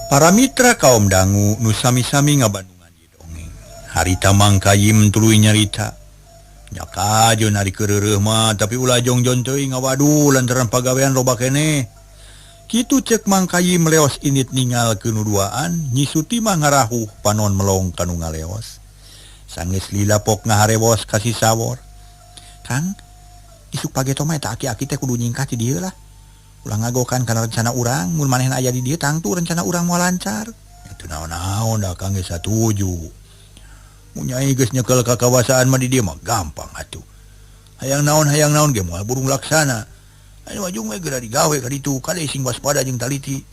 Para mitra kaum dangu nu sami-sami ngabandungan di dongeng. Harita mangkayim tuluy nyarita. Nyaka aja nari keureuh mah tapi ulah jongjon teuing ngawadu lantaran pagawean loba keneh. Kitu cek mangkayim leos init ningal kenuduaan Nyi Suti mah ngarahuh panon melong kanu ngaleos. Sanggeus lila pok ngaharewos kasih sawor. Kang, isuk pageto mah eta aki-aki teh kudu nyingkat di dieu lah. Ulah ngagokan kana rencana urang, mun manehna aya di dieu tangtu rencana urang moal lancar. Itu naon-naon da Kang geus satuju. Mun nyai geus nyekel kakawasaan mah di dieu mah gampang atuh. Hayang naon ge moal burung laksana. Anu wajung we geura digawe ka ditu, kade sing waspada jeung taliti.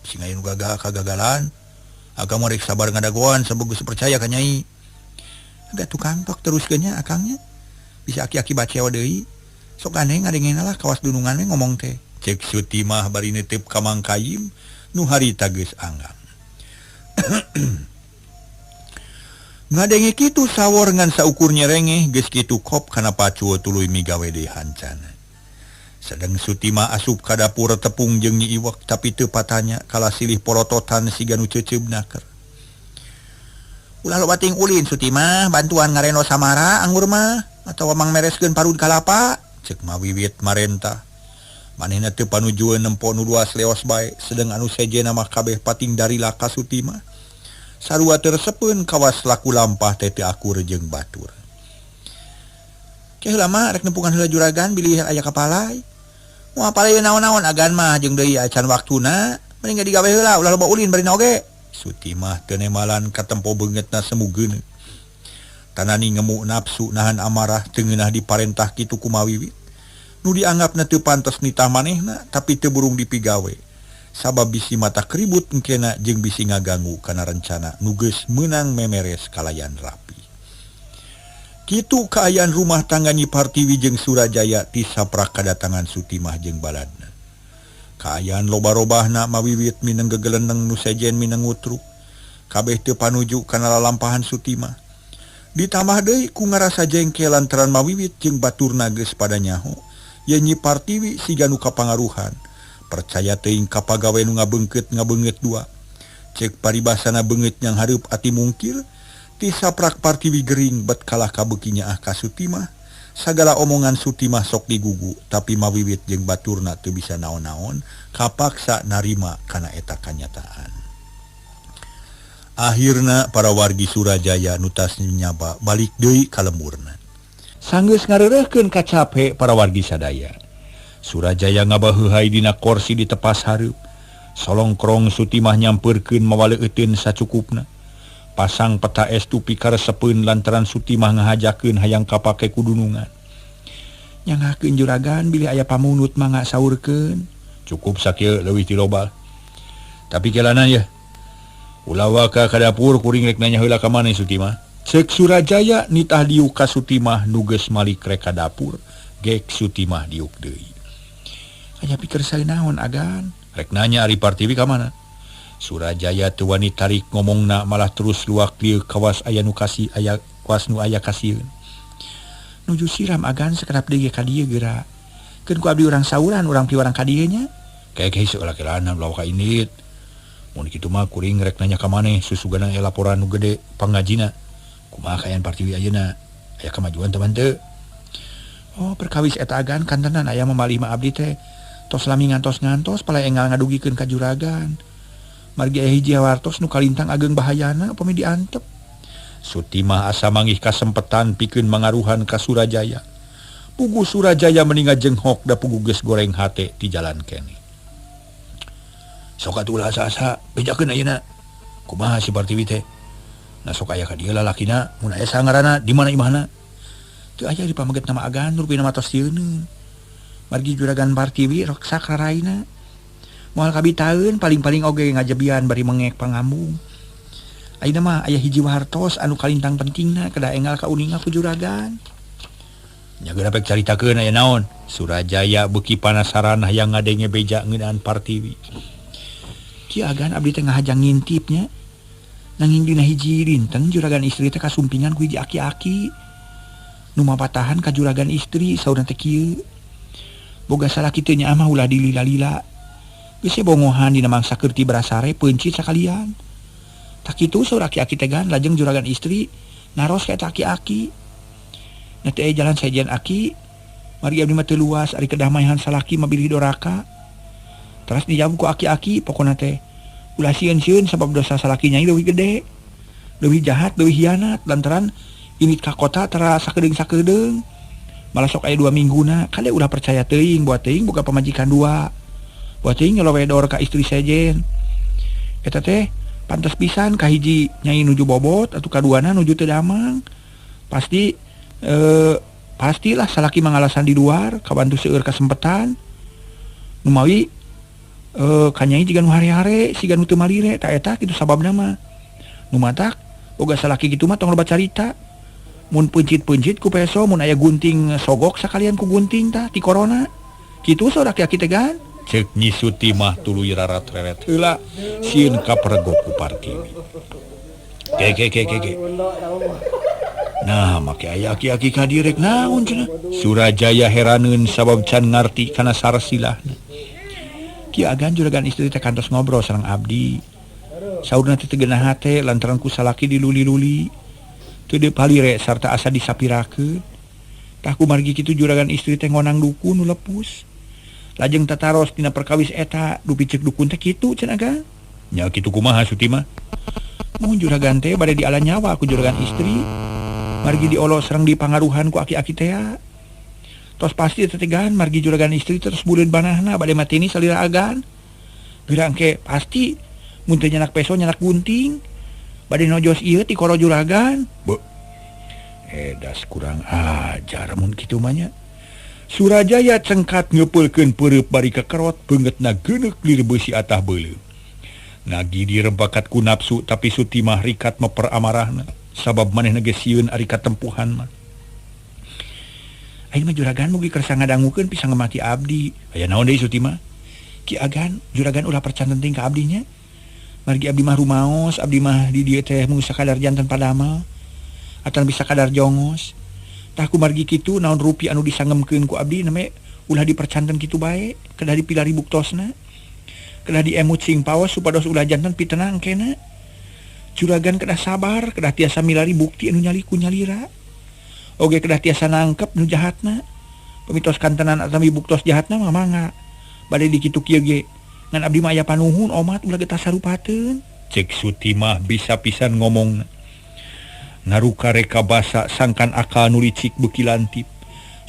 Sing aya nu kagagalan, akang mah rek sabar ngadagoan sabab geus percaya ka nyai. Ada tukang tok teruskeun nya akangnya. Bisa aki-aki bacewa deui. Sok aneh ngadengena lah kawas dunungan we ngomong teh. Cek Suti mah bari netep ka mangkayim nu harita geus anggang. Ngadenge kitu sawor ngan saukur nyerengeh geus kitu kop kana pacuo tuluy migawe deui hancana. Sedang Suti mah asup ka dapur tepung jeung Nyi Iwek tapi teu patanya kala silih porototan siga nu ceuceubna keur. Ulah loba ting ulin Suti mah bantuan ngareno samara anggur mah atawa mang mereskeun parud kalapa cek mawiwit marentah. Manehna teu panujueun nempo nu luas leos bae sedang anu sejena mah kabeh pating dari laka Suti mah sarua teu resepeun kawas laku lampah teh teu akur jeung batur. Ke heula mah rek nempungan heula juragan bilih aya kapalai. Moal palai naon-naon agan mah jeung deui acan waktuna mending digawe heula ulah loba ulin bari oge. Suti mah teu nemalan katempo beungeutna semugeun. Tanani ngemu nafsu nahan amarah teu ngeunah diparentah kitu kumawiwit. Nu dianggapna teu pantes nitah manehna tapi teu burung dipigawe. Sabab bisi mata keribut engkena jeung bisi ngaganggu kana rencana nu geus meunang memeres kalayan rapi. Kitu kaayaan rumah tangga Nyi Partiwi jeung Surajaya ti saprak kadatangan Suti mah jeung baladna. Kaayaan loba-robahna mawiwit mineng gegelendeng nu sejen mineng utruk. Kabeh teu panuju kana lalampahan Suti mah. Ditambah deui ku ngarasa jengkel lantaran mawiwit jeung baturna geus pada nyaho. Ya Nyi Partiwi siga nu kapangaruhan. Percaya teuing ka pagawe nu ngabeungeut dua. Cek paribasana beungeut nyang hareup ati mungkir. Ti saprak Partiwi gering bet kalah kabeukinya ka Suti mah. Sagala omongan Suti mah sok digugu tapi mawiwit jeung baturna teu bisa naon-naon kapaksa narima kana eta kanyataan. Akhirna para wargi Surajaya nu tas nyaba balik deui ka lemurna. Sanggeus ngareureuhkeun ka cape para wargi sadaya. Surajaya ngabaheuhai dina kursi di tepas hareup. Solongkrong Suti mah nyampeurkeun mawaleueutkeun sacukupna. Pasang peta estu pikaresepeun lantaran Suti mah ngahajakeun hayang kapake kudunungan. Nyangakeun juragan bilih aya pamunut mah ngasaurkeun. Cukup sakieu leuwih ti loba. Tapi kelana ya. Ulah waka ka dapur kuring rek nanya heula ka maneh Suti mah. Cek Surajaya nitah diuk ka Suti mah nu geus malik rek ka dapur. Gek Suti mah diuk deui. Aya pikeun saeunaon agan? Rek nanya Ari Partiwi ka mana? Surajaya teu wani tarik ngomongna malah terus luak lieu kawas aya nu kasih aya kawas nu aya kasieun. Nuju siram agan sakedap deui ka dieu geura. Keun ku abdi urang sauran urang piwarang ka dieu nya. Kayak hese ulah kelana ulah ka indit. Mun kitu mah kuring rek nanya ka maneh susugana aya laporan nu gede pangajina. Kumaha kaayaan Partiwi ayeuna? Aya kamajuan teu teu? Oh, perkawis eta agan kantenan aya mamalih mah abdi teh. Tos lami ngantos-ngantos pala enggal ngadugikeun ka juragan. Margi aya hiji wartos nu kalintang ageng bahayana upami diantep. Suti mah asa manggih kasempetan pikeun mangaruhan ka Surajaya. Pugu Surajaya meninga jenghok da pugu geus goreng hate ti jalan kene. Sok atuh ulah asa-asa bejakeun ayeuna. Kumaha si Partiwi teh? Na sok aya ka dieu lalakina, mun aya sangarana di mana imahna? Teu aya di pamaget nama agan rupina matos tieuneuh. Margi juragan Partiwi rok sakraraina. Moal kabitaeun paling-paling oge ngajebian bari mengek pangambung. Ayeuna mah aya hiji wartos anu kalintang pentingna kada enggal ka uninga ku juragan. Nya geura pek caritakeun aya naon? Surajaya beuki panasaran hayang ngadenge beja ngeunaan Partiwi. Ki agan abdi teh ngahajang ngintipnya. Nanging dina hiji dinten juragan istri teh kasumpingan ku hiji aki-aki. Nu mapatahan ka juragan istri saurna teh kieu. Boga salaki teh nya mah ulah dilila-lila. geus bongohan dina mangsa keur ti brasare peuncit sakalian. Tak kitu saur aki-aki tegan lajeng juragan istri naros ka eta aki-aki. Na teh jalan sajian aki, mari abdi mah teu luas ari kedah maehan salaki mabilih doraka. Teras dijawab ku aki-aki pokona teh ulah sieun-sieun sabab dosa salaki nyai leuwih gede, leuwih jahat, leuwih hianat lantaran init ka kota tara sakedeung-sakedeung. Malah sok aya 2 mingguna, kade ulah percaya teuing buat teuing boga pamajikan 2. Buat teuing nyolowedor ka istri sejen. Eta teh pantes pisan kahiji nyai nuju bobot atuh kaduana nuju teu damang. Pastilah salaki mangalasan di luar kabantu seueur kasempetan. Nu mawi ka nyai jiga nu hare-hare siga nu teu malire ta eta kitu sababna mah. Nu matak boga salaki kitu mah tong loba carita. Mun peuncit-peuncit ku peso mun aya gunting sogok sakalian ku gunting tah ti corona. Kitu saur aki-aki tegan. Ceuk Nyi Suti mah tuluy rarat-reret heula sieun kapergok ku Partiwi. Ke. Nah, make aya aki-aki kadirek naon cenah. Surajaya heraneun sabab can ngarti kana sarsilahna. Ki agan juragan istri teh kantos ngobrol sareng abdi. Saurna teh teu geunah hate lantaran ku salaki diluli-luli. Teu deuk palire sarta asa disapirakeun. Tah kumargi kitu juragan istri teh ngonang dukun nu lepus. Lajeng tataros dina perkawis eta dupi ceuk dukun teh kitu cenah agan. Nya kitu kumaha Suti mah? Mun juragan teh bade diala nyawa ku juragan istri. Margi diolo sareng dipangaruhan ku aki-aki teh. Tos pasti tetegan margi juragan istri terus buleun banahna bade mateni salira agan. Birangke pasti mun teu nyanak peso nyanak gunting. Bade nojos ieu ti koro juragan. Das kurang ajar mun kitu mah nya. Surajaya cengkat ngeupulkeun peureup bari kekerot beungeutna geuneuk lir beusi atah beuleuh. Nagi direbakat ku nafsu tapi Suti mah rikat meper amarahna sabab manehna geus sieun ari katempuhan mah. Aing mah juragan mugi kersa ngadangukeun pisang ngemati abdi. Aya naon deui Suti mah? Ki agan juragan ulah percan teuing ka abdinya. Margi abdi mah rumaos, abdi mah di dieu teh mung sakadar janten padama. Atan bisa kadar jongos. Tah ku margi kitu naon rupi anu disangemkeun ku abdi name ulah dipercanten kitu bae, kedah dipilari buktosna. Kedah diemut sing paos supados ulah janten pitenang kena. Juragan kedah sabar, kedah tiasa milari bukti anu nyali ku nyalira. Oge kedah tiasa nangkep nu jahatna. Pamitos kantenan atami buktos jahatna mah mangga. Bade di kitu kieu ge ngan abdi mah aya panuhun omat ulah getah sarupateun. Cek Suti mah bisa pisan ngomongna. Ngaruka reka basa sangkan akal nu licik beuki lantip.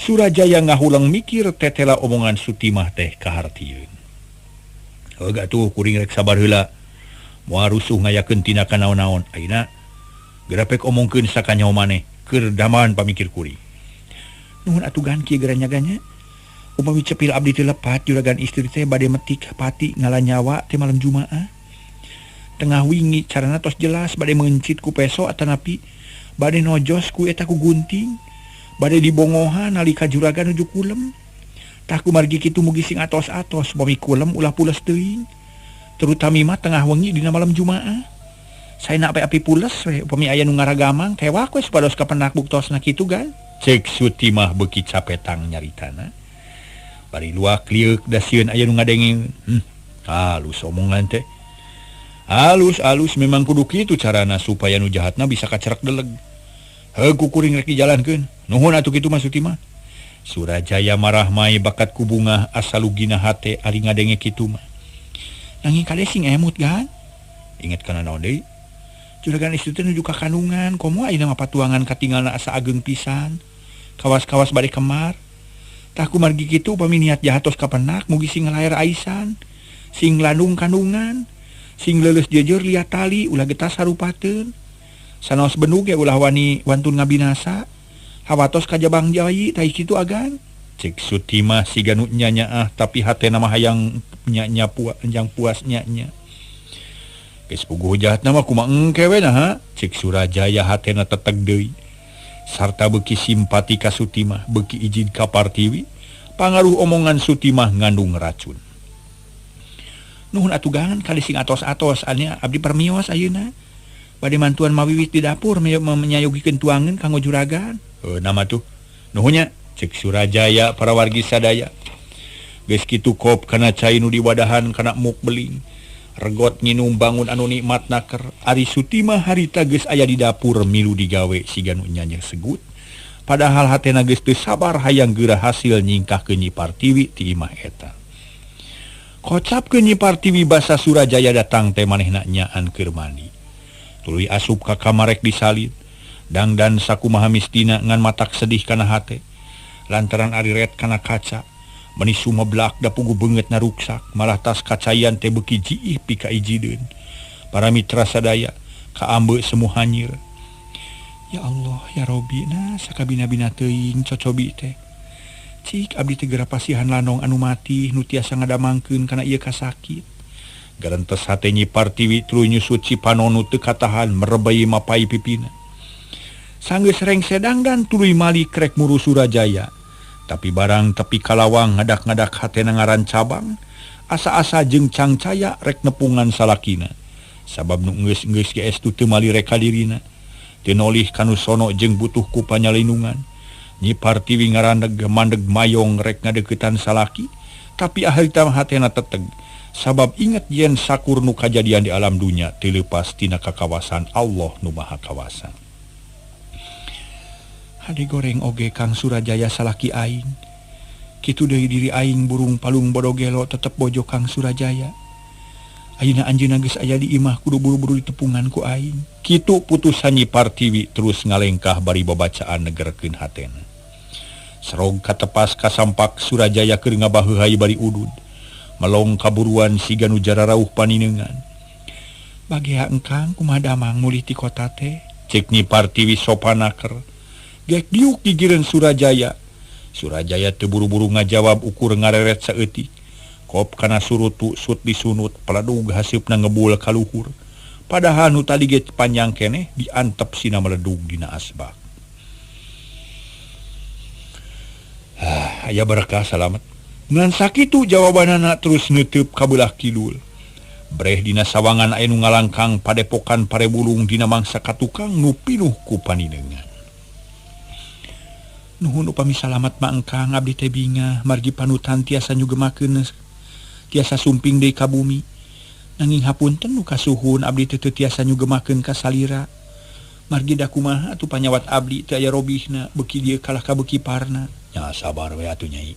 Surajaya ngahulang mikir tetela omongan Suti mah teh kahartieun. Heula tuh kuring rek sabar heula. Moal rusuh ngayakeun tindakan naon-naon. Ayeuna gerapek omongkeun sakanyaho maneh keur daman pamikir kuring. Nuhun atuh gan kieu geranya-ganya. Upami cepil abdi teu lepat juragan istri teh bade metik pati ngala nyawa teh malam Jumaah. Tengah wingi carana tos jelas bade meuncit ku peso atanapi bade nojos ku eta ku gunting. Bade dibongohan nalika juragan nuju kulem. Tah kumargi kitu mugi sing atos-atos bami kulem ulah pules teuing. Terutami mah tengah wengi dina malam Jumaah. Saena api-api pules we upami aya nu ngaragamang tewak we supados kapenak buktosna kitu gan. Cek Suti mah beuki capetang nyaritana. Bari luak liuk da sieun aya nu ngadengin. Halus omongan teh. Halus memang kudu kitu carana supaya nu jahatna bisa kacerek deleg. Heuh kuring rek dijalankeun. Nuhun atuh kitu mah Suti mah. Surajaya marah mai bakat ku bunga asalugina hate ari ngadenge kitu mah. Nanging kade sing emut gan. Inget kana naon deui? Juragan istri teh nuju ka kandungan, komo ayeuna mah patuangan katinggalna asa ageng pisan. Kawas-kawas bade kemar. Tah kumargi kitu upami niat jahat tos kapenak mugi sing ngalair aisan, sing landung kandungan, sing leuleus jejer liat tali ulah getah sarupateun. Sanaos benug ge ulah wani wantun ngabinasa. Hawatos ka jabang jayi tah kitu agan. Cek Suti mah siga nu nyanyaah tapi hatena mah hayang nya panjang puas nya. Geus puguh jahatna mah kumaha engke we nah. Cek Surajaya hatena teteg deui. Sarta beuki simpati ka Suti mah beuki izin ka Partiwi. Pangaruh omongan Suti mah ngandung racun. Nuhun atugangan kali sing atos-atos anya abdi permios ayeuna. Bade mantuan mawiwit di dapur menyayogikeun tuangeun kanggo juragan. Nama tuh. Nuhunnya cek Surajaya para wargi sadaya. geus kitu kop kana cai nu diwadahan kana muk beling regot nginum bangun anu nikmat naker ari Sutima harita geus aya di dapur milu digawe siga nu nyanyeh segut padahal hatena geus teu sabar hayang geurah hasil nyingkahkeun Nyi Partiwi ti imah eta kocapkeun Nyi Partiwi basa Surajaya datang teh manehna nyaan keur mandi tuluy asup ka kamar rek disalin dangdan sakumaha mistina ngan matak sedih kana hate lantaran ari ret kana kaca menisu meblak da pugu beungeut na ruksak malah tas kacayan teh beuki jiih pika ijideun para mitra sadaya kaambe semu hanyir ya Allah ya Robbi nah sakabina-bina teuing cocobi teh cik abdi teh geura pasihan lanong anu mati nu tiasa ngadamangkeun kana ieu kasakit garentes hate Nyi Partiwi tuluy nyusut Cipanon nu teu katahan merebei mapai pipina sanggeus rengse dangdan tuluy mali krek muru Surajaya tapi barang tepi kalawang ngadak-ngadak hatena ngaran cabang asa-asa jeung cangcaya rek nepungan salakina sabab nu geus geus teu mali rek kadirina teu nolih kanu sono jeung butuh ku panyalindungan Nyi Partiwi ngarandeg mandeg mayong rek ngadeuketan salaki tapi aharita hatena teteg sabab inget yen sakur nu kajadian di alam dunya teu leupas tina kakawasan Allah nu Maha Kawasa. Hade goreng oge Kang Surajaya salaki aing. Kitu deui diri aing burung palung bodogelo tetep bojo Kang Surajaya. Ayeuna anjeunna geus aya di imah kudu buru-buru ditepungan ku aing. Kitu putusan Nyi Partiwi terus ngalengkah bari babacaan negerkeun hatena. Serog katepas kasampak Surajaya keur ngabaheuhai bari udud. Melong kaburuan siga nu jararauh paninengan. Bagea engkang kumaha damang mulih ti kota teh? Cek Nyi Partiwi sopanaker. Gek diuk gigireun Surajaya. Surajaya teu buru-buru ngajawab ukur ngareret saeutik. Kop kana surutu sut disunut paladug haseupna ngebul ka luhur. Padahal nu tadi ge panjang keneh diantep sina meledug dina asbak. Aya berkah salamet. Ngan sakitu jawabanana terus neuteub ka beulah kidul. Breh dina sawangan aya nu ngalangkang padepokan parebulung dina mangsa katukang nu pinuh ku paninengan. Nuhun upami salamat mangkang abdi teh bingah margi panutan tiasa nyugemakeun tiasa sumping deui ka bumi nanging hapunten nu kasuhun abdi teu tiasa nyugemakeun ka salira margi da kumaha atuh panyawat abdi teu aya robihna beuki dieu kalah ka beuki parna nya sabar we atuh Nyai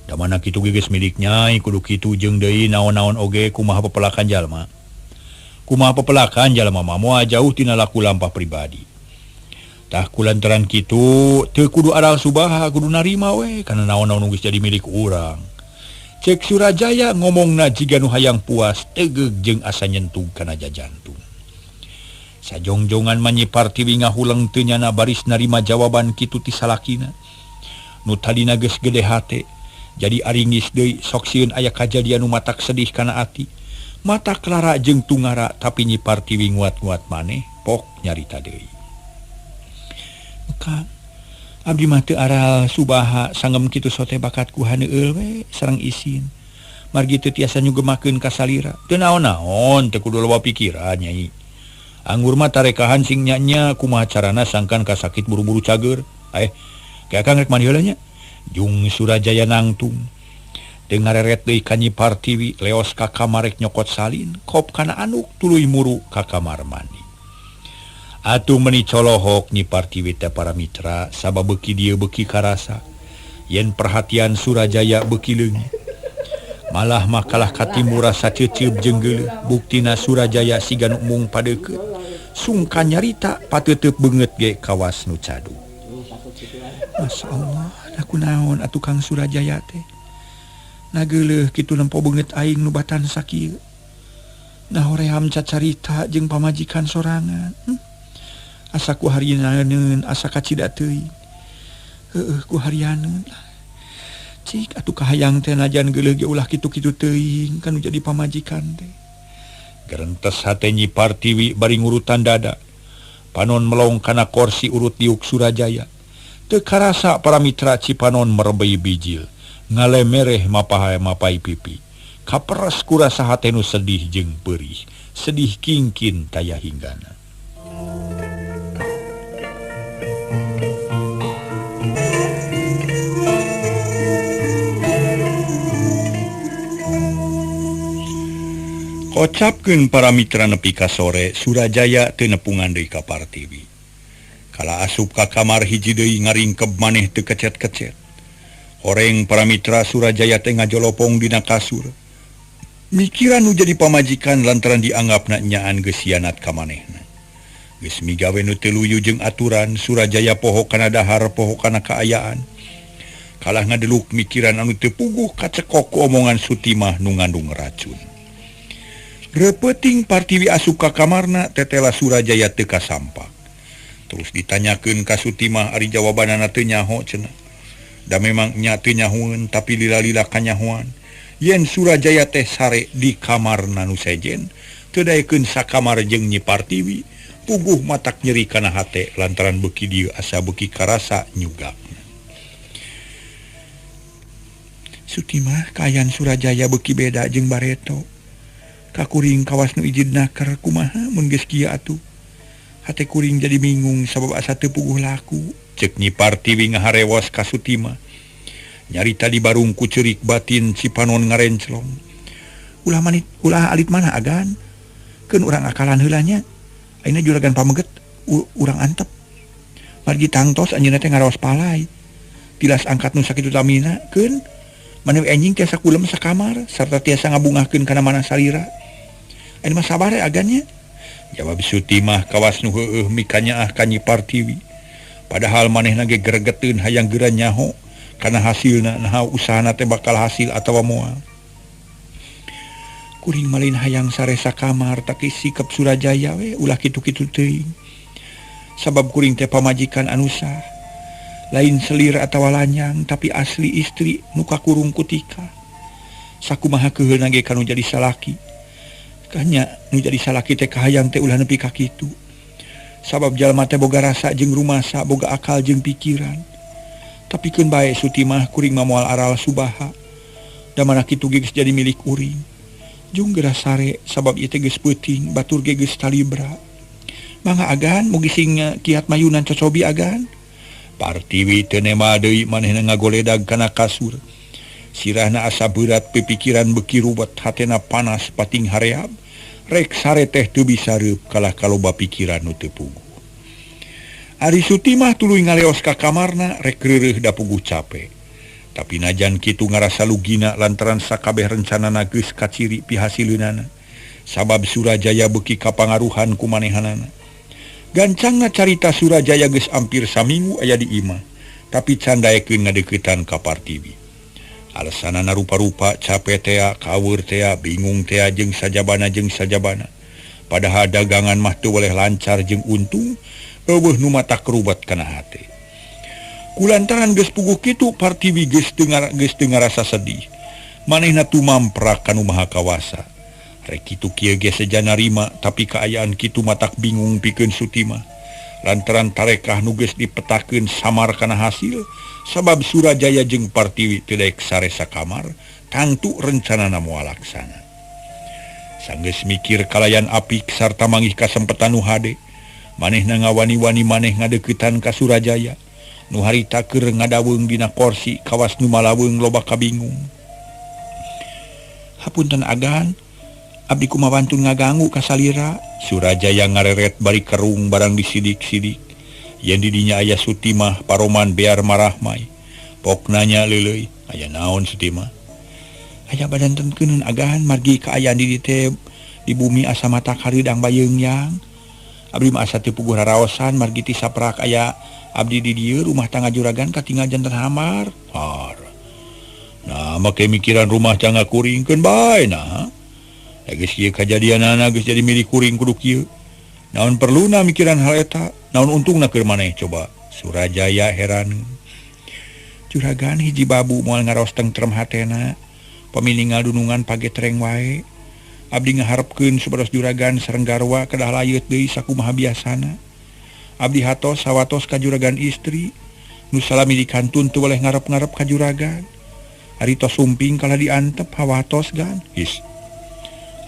da mana kitu geus milik Nyai kudu kitu jeung deui naon-naon oge kumaha pepelakan jalma mah moal jauh tina laku lampah pribadi. Tah kulantaran kitu teu kudu aral subaha kudu narima we kana naon-naon geus jadi milik urang. Cek Surajaya ngomongna jiga nu hayang puas tegeug jeung asa nyentug kana jajantung. Sajongjongan Nyi Partiwi ngahuleng teu nyana baris narima jawaban kitu ti salakina. Nu tadina geus gede hate jadi aringis deui sok sieun aya kajadian nu matak sedih kana ati. Mata klara jeung tungara tapi Nyi Partiwi nguat-nguat maneh pok nyarita deui. Kang abdi mah teu aral subaha sangem kitu sote bakat ku haneueul we sareng isin margi teu tiasa nyugemakeun ka salira teu naon-naon teu kudu loba pikiran Nyai anggur mah tarekahan sing nya-nya kumaha carana sangkan kasakit buru-buru cager ke akang rek mandi heula nya jung Surajaya nangtung teu ngareret deui ka Nyi Partiwi leos ka kamar rek nyokot salin kop kana anuk tuluy muru ka kamar mandi. Atuh meuni colohok Nyi Partiwi teh para mitra sabab beuki dieu beuki karasa yen perhatian Surajaya beuki leungit malah mah kalah katimu rasa ceuceup jeung geuleuh buktina Surajaya siga nu mung padeukeut sungkan nyarita pateuteub beungeut ge kawas nu cadu. Masyaallah da kunaon atuh Kang Surajaya teh nageuleuh kitu nempo beungeut aing nu batan sakieu nah hoream cacarita jeung pamajikan sorangan. Asa ku harianeun asa kacida teuing. Ku harianeun lah. Cik atuh kahayang teh najan geuleuh ge ulah kitu-kitu teuing kanu jadi pamajikan teh. Garentes hate Nyi Partiwi bari ngurutan dada. Panon melong kana kursi urut diuk Surajaya. Teu karasa para mitra Cipanon merebei bijil. Ngalemereh mapai pipi. Kaperes ku rasa hate nu sedih jeung peurih. Sedih kingkin taya hinggana. Kocapkeun para mitra nepi ka sore Surajaya teu nepungan deui ka Partiwi. Kala asup ka kamar hiji deui ngaringkeb maneh teu kecet-kecet. Horeng para mitra Surajaya teh ngajolopong dina kasur. Mikiran nu jadi pamajikan lantaran dianggapna nyaan geus sianat ka manehna. Geus migawe nu teu luyu jeung aturan, Surajaya poho kana dahar, poho kana kaayaan. Kalah ngadeluk mikiran anu teu puguh kacekok ku omongan Sutimah nu ngandung racun. Repeting Partiwi asup ka kamarna tetela Surajaya teu kasampak. Terus ditanyakeun ka Sutimah ari jawabanana teu nyaho cenah. Da memang nya teu nyahoeun tapi lila-lila kanyahoan. Yen Surajaya teh sare di kamarna nu sejen, teu daekeun sakamar jeung Nyi Partiwi, puguh matak nyeri kana hate lantaran beuki dieu asa beuki karasa nyugakna. Sutimah kaayaan Surajaya beuki beda jeung Bareto. Kakuring kawas nu ijid nakar kumaha mun geus kieu atuh. Hate kuring jadi bingung sabab asa teu puguh laku. Ceuk Nyi Partiwi ngaharewos ka Sutimah. Nyarita di barung ku ceurik batin Cipanon ngarenclong. Ulah alit mana agan? Keun urang akalan heula nya. Ayeuna juragan pameget urang antep. Margi tangtos anjeunna teh ngaraos palai. Tilas angkat nu sakitu tamina keun. Maneh enjing tiasa kulem sakamar sarta tiasa ngabungahkeun kana mana salira. Anu mah sabar agannya. Jawab Sutimah kawas nu heueuh mikanyaah ka Nyi Partiwi. Padahal manehna ge gregeteun hayang geura nyaho kana hasilna naha usahana teh bakal hasil atawa moal. Kuring malin hayang sare sakamar tapi sikap Surajaya we ulah kitu-kitu teuing. Sabab kuring teh pamajikan anu sah. Lain selir atawa lanyang tapi asli istri nu kakurung kutika. Sakumaha keuheulna ge kanu jadi salaki. Kanya nu jadi salaki teh kahayang teh ulah nepi ka kitu. Sabab jalma teh boga rasa jeung rumasa, boga akal jeung pikiran. Tapi keun bae Sutimah kuring mah moal aral subaha. Da mana kitu ge geus jadi milik uring. Jung geura sare sabab ieu teh geus peuting, batur ge geus talibra. Mangga agan mugi sing kiat mayunan cocobi agan. Partiwi teu nema deui manehna ngagoledag kana kasur. Sirahna asa berat pipikiran beuki ruwet hatena panas pating hareab. Rek sare teh teu bisa reup kalah kaloba pikiran nu teu puguh. Ari Sutimah tuluy ngaleos ka kamarna rek reureuh da puguh capek. Tapi najan kitu ngarasa lugina lantaran sakabeh rencanana geus kaciri pihasileunana. Sabab Surajaya beuki kapangaruhan ku manehanana. Gancangna carita Surajaya geus ampir saminggu aya di imah, tapi can daekeun ngadeuketan ka Partiwi. Alasanana rupa-rupa capek tea, kaweur tea, bingung tea jeung sajabana. Padahal dagangan mah teu boleh lancar jeung untung, eueuh nu matak rubat kana hate. Kulantaran geus puguh kitu Partiwi geus teu ngarasa sedih. Manehna tumamprak kanu maha kawasa. Rek kitu kieu ge sejana rima tapi kaayaan kitu matak bingung pikeun Sutimah. Lantaran tarekah nu geus dipetakeun samar kana hasil sabab Surajaya jeung Partiwi teu daek sare sakamar tangtu rencanana moal laksana. Sanggeus mikir kalayan apik sarta manggih kasempetan nu hade, manehna ngawani-wani maneh ngadeuketan ka Surajaya. Nu harita keur ngadaweung dina kursi kawas nu malaweung loba kabingung. Hapunten agan, abdi kumaha wantun ngaganggu ka salira. Surajaya ngareret bari kerung barang disidik-sidik. Yen di dinya aya Sutimah paroman bear marahmai. Pok nanya leuleuy, aya naon Sutimah? Aya badanten keun agan margi kaayaan di dieu teh di bumi asa matak hareudang bayeungyang. Abdi mah asa teu puguh raraosan margi ti saprak aya abdi di dieu rumah tangga juragan katinggal janten hamar. Har. Nah, make mikiran rumah tangga kuring keun bae nah. Geus kieu kajadianana geus jadi milik kuring kudu kieu. Naon perluna mikiran hal eta? Naon untungna keur maneh coba? Surajaya heran. Juragan hiji babu moal ngaraos tentrem hatena. Paminingal dunungan page tereng wae. Abdi ngaharepkeun supados juragan sareng garwa kedah layeut deui sakumaha biasana. Abdi hatos sawatos ka juragan istri. Nu salami dikantun teu boleh ngarep-ngarep ka juragan. Ari tos sumping kala diantep hawatos gan. His.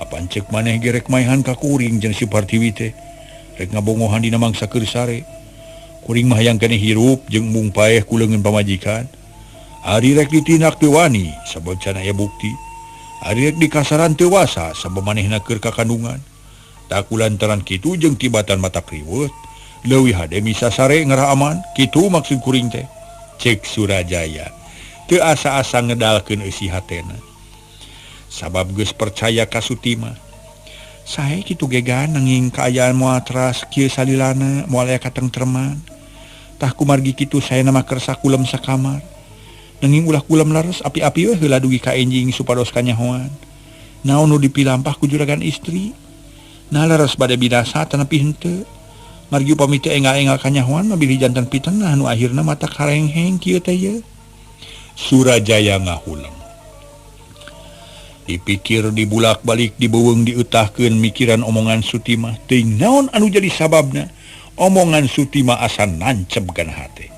Apaan cek maneh gerek maihan ka kuring jeung si Partiwi teh. Rek ngabongohan dina mangsa keur sare. Kuring mah hayang keneh hirup jeung mung paeh ku leungeun pamajikan. Ari rek ditindak teu wani sabab can aya bukti. Ari di kasaran tewasa sabab manehna keur kakandungan. Tak kulantaran kitu jeung tibatan mata kriwet, leuwih hade misa sare ngarah aman, kitu maksud kuring teh. Cek Surajaya. Teu asa-asa ngedalkeun eusi hatena. Sabab geus percaya ka Sutima. Sae kitu gegan nanging kaayaan moal teras kieu salilana moal aya katengtreman. Tah kumargi kitu saena mah keur sakulem sakamar. Nanging ulah kulem laras api-api we heula dugi ka enjing supados kanyahoan. Naon nu dipilampah ku juragan istri? Nah laras bade binasa tanapi henteu. Margi upami teu engal-engal kanyahoan mah bilih jantan pitenah nu akhirna mata karengheng kieu teh ye. Surajaya ngahuleng. Dipikir dibulak-balik dibeuweung diutahkeun mikiran omongan Sutima teuing naon anu jadi sababna omongan Sutima asa nancep kana hate.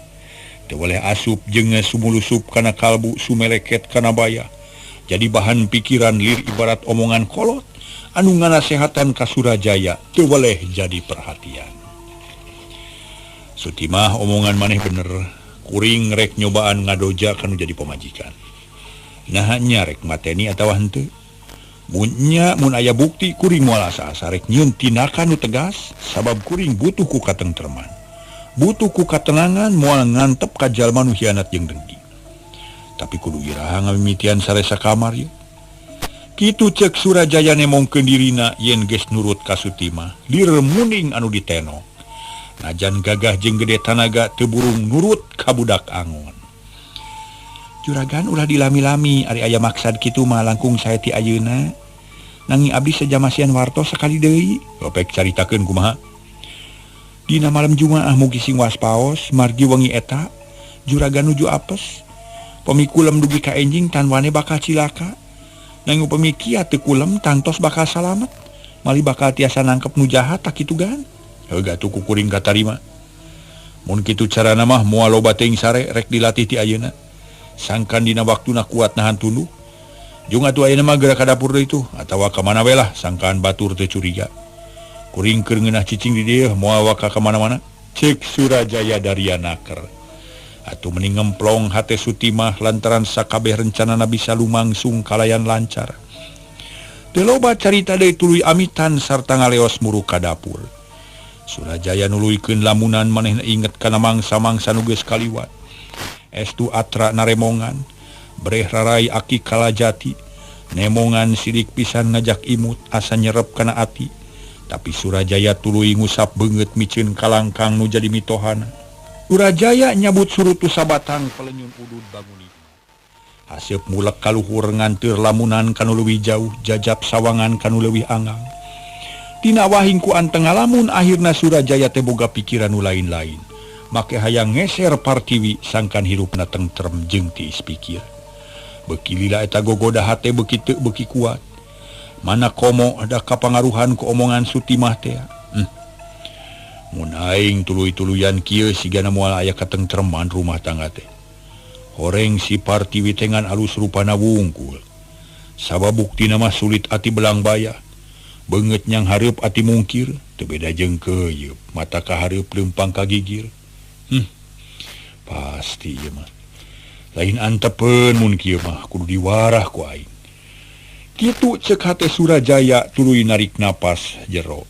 Teu boleh asup jeung sumulusup kana kalbu sumeleket kana baya. Jadi bahan pikiran lir ibarat omongan kolot anu nganasehatan ka Surajaya teu boleh jadi perhatian. Sutimah omongan maneh bener, kuring rek nyobaan ngadoja kanu jadi pemajikan. Nah nya rek mateni atawa henteu. Mun aya bukti kuring moal asa-asa rek nyieun tindakan nu tegas sabab kuring butuh ku katengtreman. Butuh ku katenangan moal ngantep ka jalma nu hianat jeung dengki. Tapi kudu iraha ngamimitian saresa kamar ye. Kitu cek Surajaya nemongkeun dirina yen geus nurut ka Sutima, lir muning anu ditenok. Najan gagah jeung gede tanaga teu burung nurut ka budak angon. Juragan ulah dilami-lami ari aya maksad kitu mah langkung sae ti ayeuna. Nanging abdi sajamasian wartos sakali deui. Lopek caritakeun kumaha. Dina malam Jumaah mugi sing waspaos margi wengi eta juragan nuju apes. Pamikulem dugi ka enjing tan wane bakal cilaka. Nanging upami kieu teu kulem tangtos bakal salamet. Mali bakal tiasa nangkep nu jahat tak kitu gan. Heuga tuh kuring katarima. Mun kitu carana mah moal loba teuing sare rek dilatih ti ayeuna. Sangkan dina waktuna kuat nahan tuluh. Jung atuh ayeuna mah geura ka dapur deui tuh atawa ka mana we lah sangkaan batur teu curiga. Kuring keur ngeunah cicing di dieu moal waka ka mana-mana. Cek Surajaya Daryanaker. Atuh mending ngemplong hate Sutimah lantaran sakabeh rencanana bisa lumangsung kalayan lancar. Teu loba carita deui tuluy amitan sarta ngaleos muruk ka dapur. Surajaya nuluykeun lamunan manehna inget kana mangsa-mangsa nu geus kaliwat. Estu atra naremongan, breh rarai aki kalajati, nemongan sidik pisan ngajak imut asa nyerep kana ati. Tapi Surajaya tuluy ngusap beungeut miceun kalangkang nu jadi mitohana. Surajaya nyabut surutu sabatang pelenyun udud bangunin. Haseup mulek kaluhur nganteur lamunan kanu leuwih jauh, jajab sawangan kanu leuwih anggang. Tina wahing ku anteng ngalamun akhirna Surajaya teh boga pikiran nu lain-lain. Make hayang ngeser Partiwi sangkan hirupna tentrem jeung tiis pikir. Beuki lila eta gogoda hate beuki teu beuki kuat. Mana komo ada kapangaruhan ku omongan Sutimah teh. Mun aing tuluy-tuluyan kieu sigana moal aya katengtreman rumah tangga teh. Horeng si Partiwi teh ngan alus rupana wungkul. Sabab buktina mah sulit ati belang baya. Beungeut nyang hareup ati mungkir, teu beda jeung keuyeub, mata ka hareup leumpang ka gigir. Pasti ieu mah. Lain antepeun mun kieu mah kudu diwarah ku aing. Kitu ceuk hate Surajaya tuluy narik napas jero.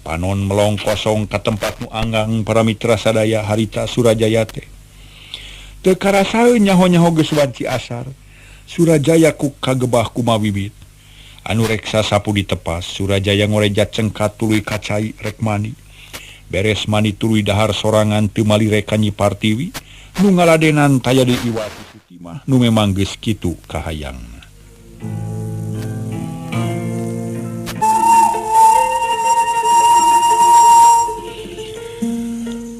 Panon melong kosong ka tempat nu anggang para mitra sadaya harita Surajaya teh. Teu karasaeun nyaho-nyaho geus wanci asar. Surajaya ku kagebah kumaha bibit. Anu rek sasapu ditepas, Surajaya ngorejat cengkat tuluy kacai rek mani. Beres mani tuluy dahar sorangan teu malire ka Nyi Partiwi, nu ngaladenan taya di iwati Sutimah nu memang geus kitu kahayangna.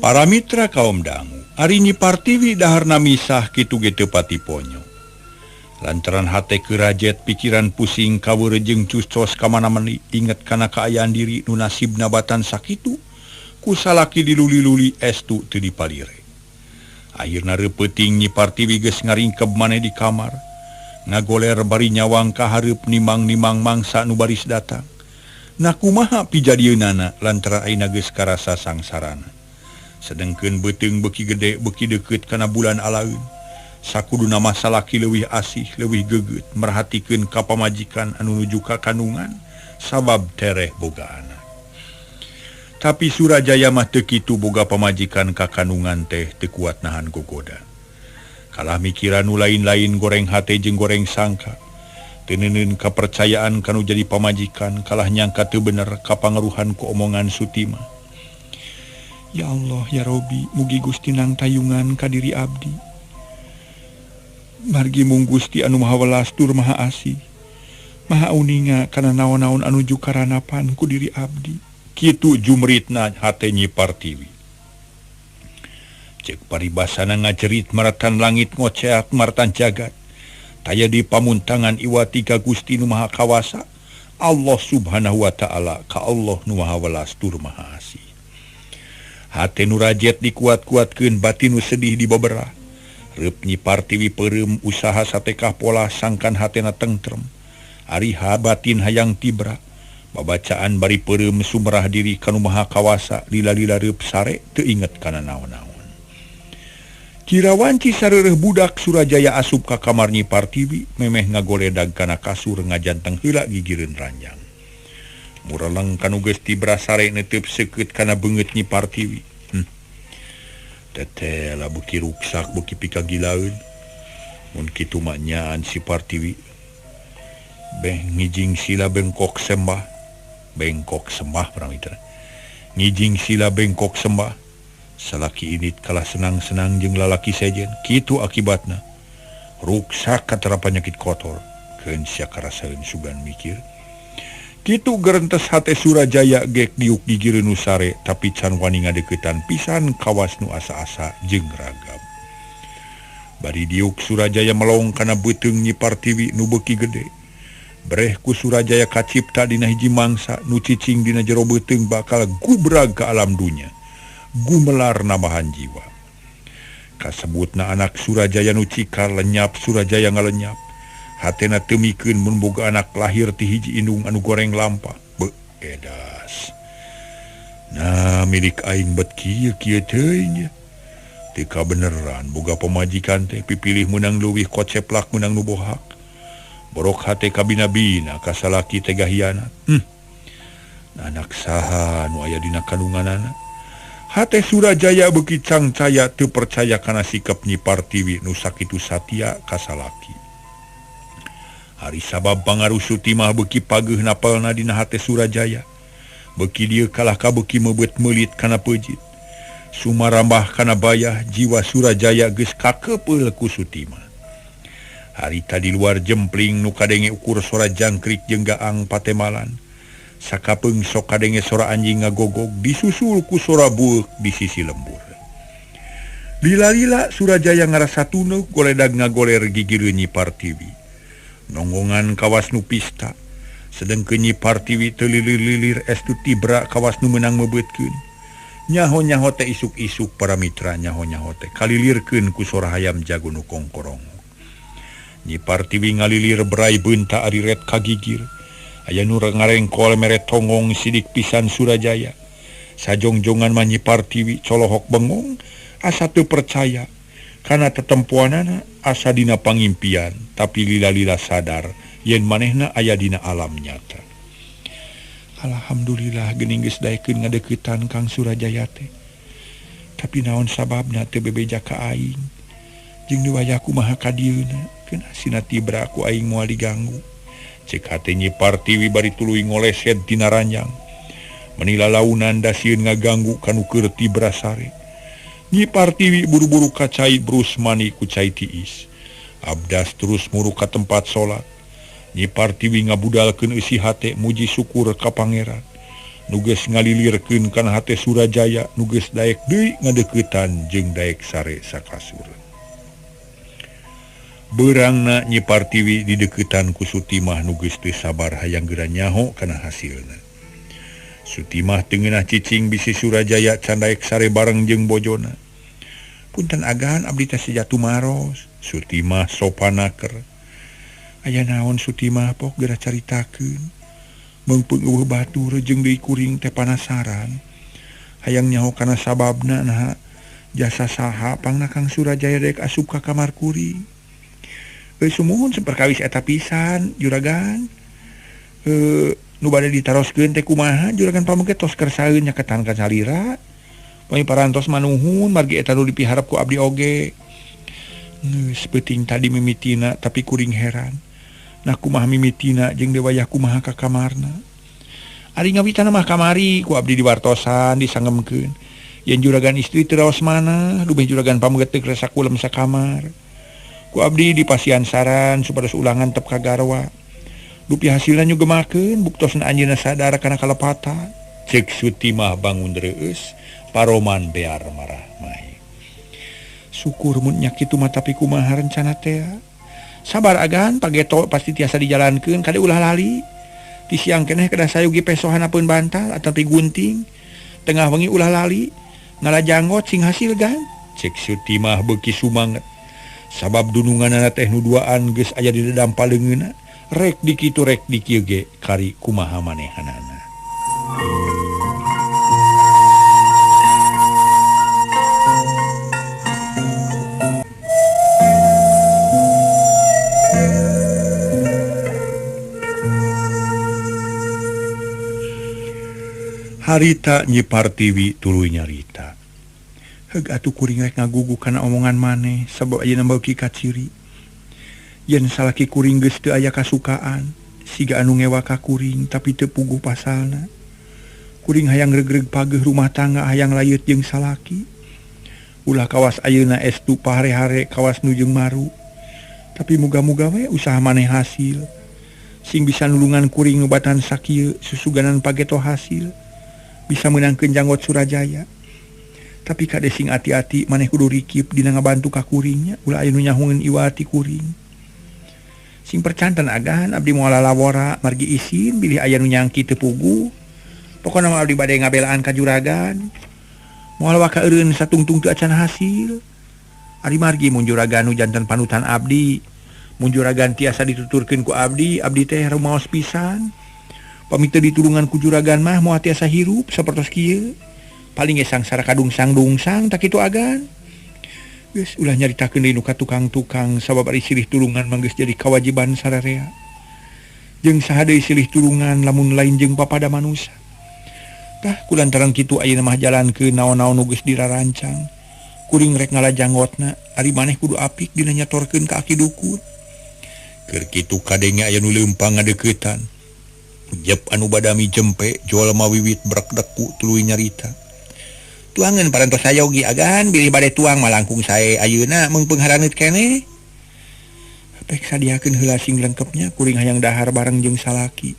Para mitra kaum dangu, ari Nyi Partiwi daharna misah kitu ge teu pati ponyo. Lantaran hate kerajet pikiran pusing kaweureuh jeung cucos ka mana-mana inget kana kaayaan diri nu nasibna batan sakitu ku salaki diluli-luli estu teu dipalire. Akhirna reupeuting Nyi Partiwi geus ngaringkeb maneh di kamar, ngagoler bari nyawang ka hareup nimang-nimang mangsa nu baris datang. Na kumaha pijadieunana lantaran ayeuna geus karasa sangsarana. Sedengkeun beuteung beuki gede beuki deukeut kana bulan alaeun. Sakuduna masalaki leuwih asih leuwih geget merhatikeun ka pamajikan anu nuju ka kandungan sabab tereh boga anak. Tapi Surajaya mah teu kitu boga pamajikan ka kandungan teh teu kuat nahan gogoda. Kalah mikiran nu lain-lain goreng hate jeung goreng sangka. Teu neuneun kapercayaan kanu jadi pamajikan, kalah nyangka teu bener kapangaruhan ku omongan Sutima. Ya Allah ya Robi, mugi Gusti nang tayungan ka diri abdi. Margi mung Gusti anu maha welas tur maha asih, maha uninga kana naon-naon anu jukaranapan ku diri abdi. Kitu jumritna hate Nyi Partiwi. Cek paribasana ngajerit maratan langit ngoceat martan jagat. Taya di pamuntangan iwati ka Gusti nu maha kawasa, Allah subhanahu wa ta'ala ka Allah nu maha welas tur maha asih. Hate nu rajet dikuat-kuatkeun batin nu sedih dibaberah. Reup Nyi Partiwi peureum usaha satekah pola sangkan hatena tentrem. Ariha batin hayang tibra. Babacaan bari peureum sumerah diri kanu maha kawasa, lila-lila reup sare teu inget kana naon-naon. Kirawanci sareureuh budak Surajaya asup ka kamar Nyi Partiwi, memeh ngagoledag kana kasur ngajanteng heula gigireun ranjang. Mureleng kanu geus tibra sare neuteub seukeut kana beungeut Nyi Partiwi. Teteh lah beuki ruksak beuki pikagilaeun. Mun kitu mah nyaan si Partiwi. Beh ngijing sila bengkok sembah. Bengkok sembah pramitra. Ngijing sila bengkok sembah. Salaki init kalah senang-senang jeung lalaki sejen. Kitu akibatna. Ruksak katara panyakit kotor. Keun sia karasaeun sugan mikir. Kitu gerentes hate Surajaya gek diuk gigireun nu sare, tapi can wani ngadeuketan pisan kawas nu asa-asa jeung ragab. Bari diuk Surajaya melong kana beuteung Nyi Partiwi nu beuki gede. Breh ku Surajaya kacipta dina hiji mangsa nu cicing dina jero beuteung bakal gubrag ka alam dunya. Gumelar nambahan jiwa. Kasebutna anak Surajaya nu cikal lenyap Surajaya ngalenyap. Hatena teu mikeun mun boga anak lahir ti hiji indung anu goreng lampah. Beedas. Nah milik aing bet kieu teuing nya. Teu kabeneran boga pamajikan teh pipilih meunang leuwih koceplak meunang nu bohak. Borok hate kabina-bina kasalaki teh gahianat. Anak saha nu aya dina kandunganana. Hate Surajaya beuki cangcaya teu percaya kana sikap Nyi Partiwi nu sakitu satia kasalaki. Hari sabab pangaruh Sutimah beuki pageuh napalna dina hate Surajaya. Beuki dieu kalah ka beuki mebeut meulit kana peujit. Sumarambah kana bayah jiwa Surajaya geus kakepeul ku Sutimah. Harita di luar jempling nu kadenge ukur sora jangkrik jeung gaang patemalan. Sakapeung sok kadenge sora anjing ngagogog disusul ku sora bueuk di sisi lembur. Lila-lila Surajaya ngarasa tuneuk goledag ngagoler gigireun Nyi Partiwi. Nonggongan kawas nu pista. Sedengkeun Nyi Partiwi teu lilir-lilir estu tibra kawas nu meunang mebeutkeun. Nyaho-nyaho teh isuk-isuk para mitra nyaho-nyaho teh kalilirkeun ku sora hayam jago nu kongkorong. Nyi Partiwi ngalilir berai beunta ari ret kagigir. Aya nu ngarengkol mere tongong sidik pisan Surajaya. Sajongjongan mah Nyi Partiwi colohok bengong asa teu percaya. Kana tetempuanana asa dina pangimpian, tapi lila-lila sadar yen manehna aya dina alam nyata. Alhamdulillah geuning geus daekeun ngadeuketan Kang Surajaya teh. Tapi naon sababna teu bebeja ka aing. Jeung nu wayah kumaha ka dieuna, keun asina tibra ku aing moal diganggu. Cek hate Nyi Partiwi bari tuluy ngoleset dina ranjang. Menila launan dasieun ngaganggu kanu keur tibra sare. Nyi Partiwi buru-buru kacai brus mani ku cai tiis. Abdas terus muru ka tempat salat. Nyi Partiwi ngabudalkeun eusi hate muji syukur ka pangeran. Nu geus ngalilirkeun kana hate Surajaya nu geus daek deui ngadeuketan jeung daek sare sakasur. Beurangna Nyi Partiwi dideuketan ku Sutimah nu geus teu sabar hayang geura nyaho kana hasilna. Sutimah teu ngeunah cicing bisi Surajaya can daek sare bareng jeung bojona. Punten agan abdi teh sejatu maros. Sutimah sopanaker. Aya naon Sutimah pok geura caritakeun. Meungpeung eueuh batur jeung deui kuring teh panasaran. Hayang nyaho kana sababna naha jasa saha pangna Kang Surajaya dek asup ka kamar kuring. Sumuhun seperkawis eta pisan juragan. Nu bade ditaroskeun teh kumaha juragan pamengke tos kersaeun nyaketan ka salira. Pai parantos manuhun margi eta nu dipiharep ku abdi oge. Geus peuting tadi mimitina tapi kuring heran. Nah kumaha mimitina jeung dewayah kumaha ka kamarna. Ari ngawitana mah kamari ku abdi diwartosan disangemkeun. Yen juragan istri teu raos mana, lubeh juragan pamengke teu kersa kulem sakamar. Ku abdi dipasian saran supados ulangan tep ka garwa. Dupi hasilna nyugemakeun buktosna anjeunna sadar kana kalepatan. Ceuk Sutimah bangun reueus, paroman bear marah mai. Syukur mun nya kitu mah tapi kumaha rencana teh. Sabar agan pageto pasti tiasa dijalankeun kade ulah lali. Ti siang keneh kedah sayugi pesohan apeun bantal atawa pi gunting. Tengah wengi ulah lali ngalajanggot sing hasil gan. Ceuk Sutimah beuki sumanget. Sabab dununganna teh nu duaan geus aya di dadam paleungeunna. Rek di kitu rek di kieu ge kari kumaha manehanana. Harita Nyi Partiwi tuluy nyarita. Heug atuh kuring rek ngagugu kana omongan maneh sabab ayeuna beuki kaciri. Yen salaki kuring geus teu aya kasukaan, siga anu ngewa ka kuring tapi teu puguh pasalna. Kuring hayang regreg pageuh rumah tangga hayang layut jeung salaki. Ulah kawas ayeuna estu pahare-hare kawas nu jeung maru. Tapi muga-muga we usaha maneh hasil. Sing bisa nulungan kuring ngebatan sakieu susuganan pageto hasil. Bisa meunangkeun janggot Surajaya. Tapi kade sing ati-ati maneh kudu rikip dina ngabantu ka kuringnya ulah aya nu nyahungeun iwati kuring. Sing percanten agan abdi moal lalawora margi isin bilih aya nu nyangki teu puguh. Pokona mah abdi bade ngabelaan ka juragan. Moal waka eureun satungtung teu acan hasil. Ari margi mun juragan nu janten panutan abdi. Mun juragan tiasa dituturkeun ku abdi, abdi teh rumaos pisan. Pami teu ditulungan ku juragan mah moal tiasa hirup sapertos kieu. Paling ge sangsara kadungsang-dungsang tak kitu agan. Geus ulah nyaritakeun deui nu ka tukang-tukang sabab ari silih tulungan mah geus jadi kawajiban sararea. Jeung saha deui silih tulungan lamun lain jeung papada manusia. Tah kulantaran kitu ayeuna mah jalankeun naon-naon nu geus dirarancang. Kuring rek ngalajanggotna, ari maneh kudu apik dina nyatorkeun ka aki dukun. Keur kitu kadenge aya nu leumpang ngadeuketan. Jep anu badami jempe jual mawiwit brak deku tuluy nyarita. Tuangan parantos sayogi agan bilih bade tuang malangkung sae ayeuna mung pengharangeut keneh. Pek sadiakeun heula sing lengkepnya kuring hayang dahar bareng jeung salaki.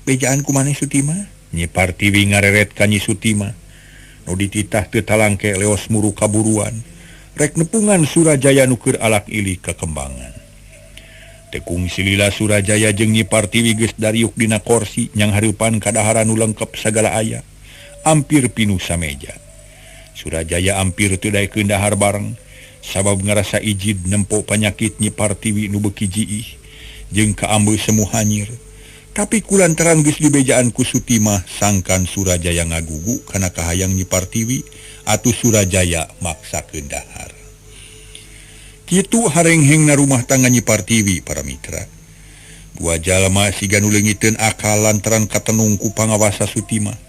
Bejaan ku maneh Sutimah? Nyi Partiwi ngareret ka Nyi Sutimah. Nu dititah teu talangke leos muru kaburuan. Rek nepungan Surajaya nu keur alak ilik kakembangan. Tekung silila Surajaya jeung Nyi Partiwi geus dariuk dina kursi nyang hareupan kadaharan nu lengkep sagala aya. Ampir pinuh sameja. Surajaya ampir teu daekeun dahar bareng sabab ngarasa ijid nempo panyakit Nyi Partiwi nu beuki jiih jeung kaambeus semu hanyir. Tapi kulantaran geus dibejaan ku Sutimah sangkan Surajaya ngagugu kana kahayang Nyi Partiwi atuh Surajaya maksakeun dahar. Kitu harenghengna rumah tangga Nyi Partiwi para mitra. Dua jalma siga nu leungiteun akal lantaran katenung ku pangawasa Sutimah.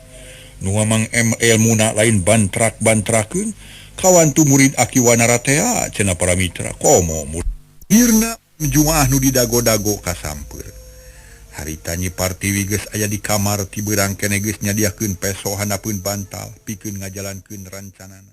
Nu mamang ilmuna lain bantrak-bantrakeun kawan tu murid Aki Wanaratea cenah para mitra komo hirna jumaah nu didago-dago kasampeur. Harita Nyi Partiwi geus aya di kamar ti beurang keneh geus nyadiakeun peso hanapeun bantal pikeun ngajalankeun rancanana.